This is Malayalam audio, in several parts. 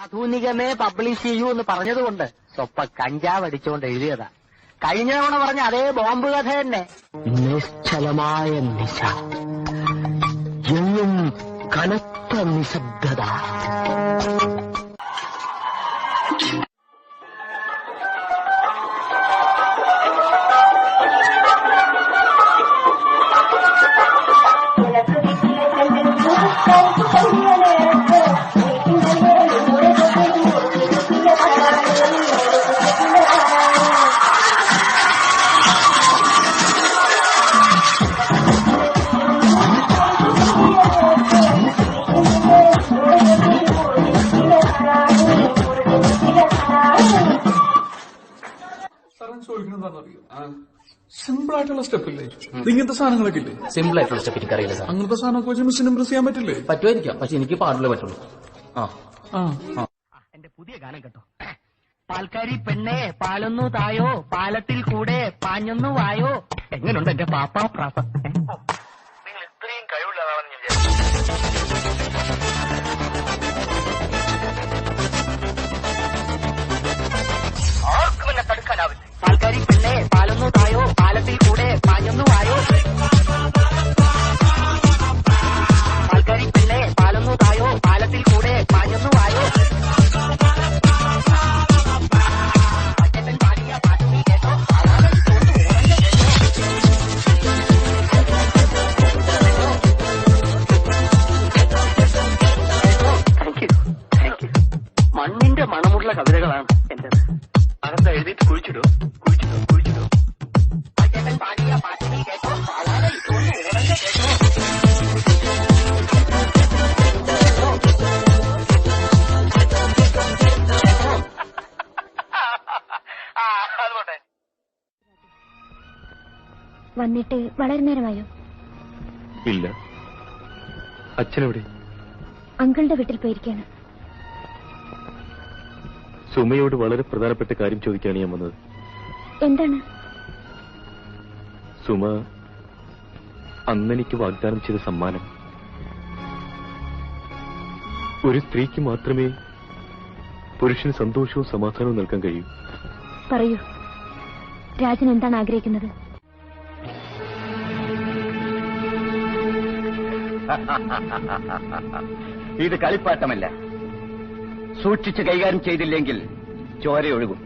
ആധുനികമേ പബ്ലിഷ് ചെയ്യൂ എന്ന് പറഞ്ഞതുകൊണ്ട് സ്വപ്പ കഞ്ചാവ് അടിച്ചുകൊണ്ട് എഴുതിയതാ. കഴിഞ്ഞ തവണ പറഞ്ഞ അതേ ബോംബ് കഥ തന്നെ. നിശ്ചലമായ നിശ, എങ്ങും കനത്ത നിശബ്ദത. സിമ്പിൾ ആയിട്ടുള്ള സ്റ്റെപ്പ് ഇല്ലേ? ഇങ്ങനത്തെ സാധനങ്ങളൊക്കെ ഇല്ലേ? സിമ്പിൾ ആയിട്ടുള്ള സ്റ്റെപ്പ് എനിക്കറിയില്ല സാർ. അങ്ങനത്തെ സാധനമൊക്കെ വെച്ച് മിസ്സിന് ഇംപ്രസ് ചെയ്യാൻ പറ്റില്ലേ? പറ്റുമായിരിക്കാം, പക്ഷെ എനിക്ക് പാടില്ലേ പറ്റുള്ളൂ. എന്റെ പുതിയ ഗാനം കേട്ടോ. പാൽക്കാരി പെണ്ണേ പാലൊന്നു തായോ, പാലത്തിൽ കൂടെ പാഞ്ഞൊന്നു വായോ. എങ്ങനെയുണ്ട് എന്റെ പാപ്പാ പ്രാസ? നിങ്ങൾ ഇത്രയും കഴിവുള്ളതാണെന്ന് ഞാൻ വിചാരിച്ചു. ആർക്കും എന്നെ തടുക്കാനാവില്ല. പാൽക്കാരി പെണ്ണേ പാലൊന്നു തായോ, പാലത്തിൽ കൂടെ പാഞ്ഞൊന്നു വായോ. പാൽക്കാരി പെണ്ണേ പാലൊന്നു തായോ, പാലത്തിൽ കൂടെ പാഞ്ഞൊന്നു വായോ. മണ്ണിന്റെ മണമുള്ള കവിതകളാണ് എന്റെ. അകത്ത് എഴുതിയിട്ട് കുഴിച്ചിടോ കുഴിച്ചിടോ കുഴിച്ചിടോ. പാടിയ പാട്ടിനെ കേട്ടോ, വളരെ കേട്ടോ. അതുകൊണ്ടേ വന്നിട്ട് വളരെ നേരമായോ? ഇല്ല. അച്ഛനെവിടെ? അങ്കിളുടെ വീട്ടിൽ പോയിരിക്കാണ്. സുമയോട് വളരെ പ്രധാനപ്പെട്ട കാര്യം ചോദിക്കാണ് ഞാൻ വന്നത്. എന്താണ്? സുമ അന്നെനിക്ക് വാഗ്ദാനം ചെയ്ത സമ്മാനം. ഒരു സ്ത്രീക്ക് മാത്രമേ പുരുഷന് സന്തോഷവും സമാധാനവും നൽകാൻ കഴിയൂ. പറയൂ, രാജൻ എന്താണ് ആഗ്രഹിക്കുന്നത്? ഇത് കളിപ്പാട്ടമല്ല. സൂക്ഷിച്ച് കൈകാര്യം ചെയ്തില്ലെങ്കിൽ ചോരയൊഴുകും.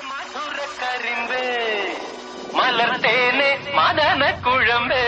മധുരക്കരിമ്പ് മലർത്തേനെ മദന കുഴമ്പ്.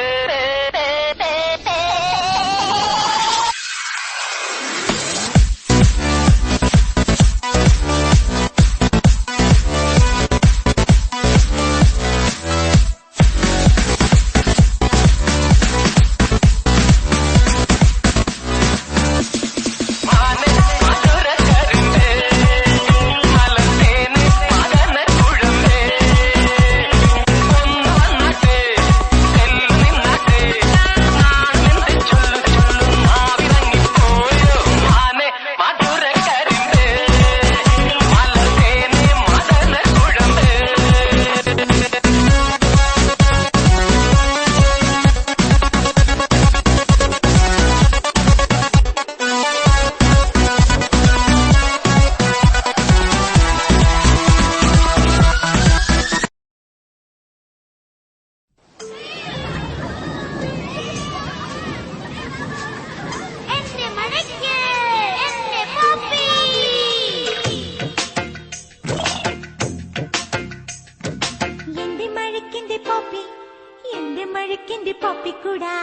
മഴക്കിന്റെ പപ്പിക്കൂടാ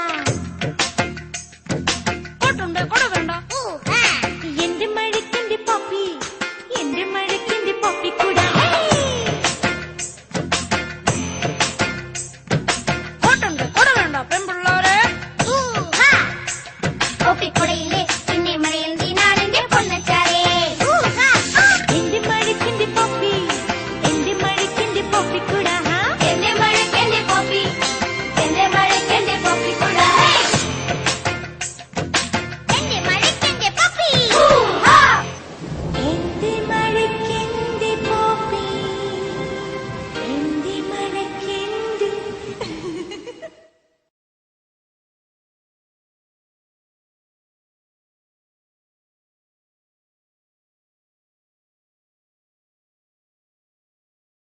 കൊടുത്തുണ്ട് കൊടുത്തുണ്ട്